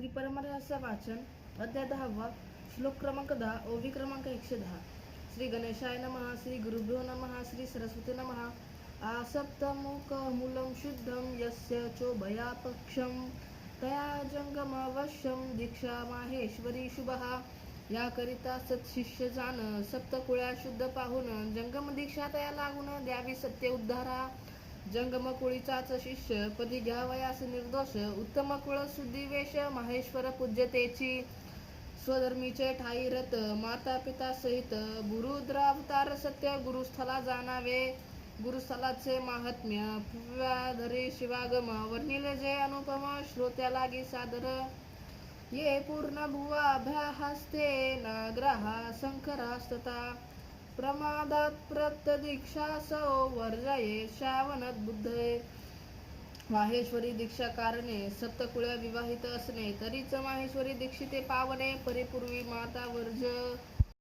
श्री परमरहस्य वाचन अध्याय 10 श्लोक क्रमांक 10 ओवी क्रमांक 110. श्री गणेशाय नमः. श्री गुरुभ्यो नमः. श्री सरस्वती नमः. आसप्तमुखमूलं शुद्धं यस्य चोभयापक्षं तया जंगमवश्यं दीक्षा माहेश्वरी शुभः. याकरिता सत्शिष्य जाण सप्तकुळ्या शुद्ध पाहून जंगम दीक्षा तया लागून द्यावी सत्य उद्धारा. जंगम कुळीचाच शिष्य पदी घ्यावयास निर्दोष उत्तम कुळ शुद्धी वेश माहेश्वर पूज्यतेची. स्वधर्मीचे ठाई रत माता पिता सहित बुरुद्रावतार सत्य गुरुस्थला जाणावे. गुरुस्थलाचे महात्म्य व्याधरे शिवागम वर्णिले जे अनुपम श्रोत्या लागी सादर. ये पूर्ण भुवाभ्याहस्ते नाग्रहा शंकरास्तता प्रमादात प्रत्यदीक्षासो वर्जये श्रावणत बुद्धे. माहेश्वरी दीक्षा कारणे सप्तकुळ्या विवाहित असणे तरीच माहेश्वरी दीक्षिते पावणे परिपूर्वी माता वर्ज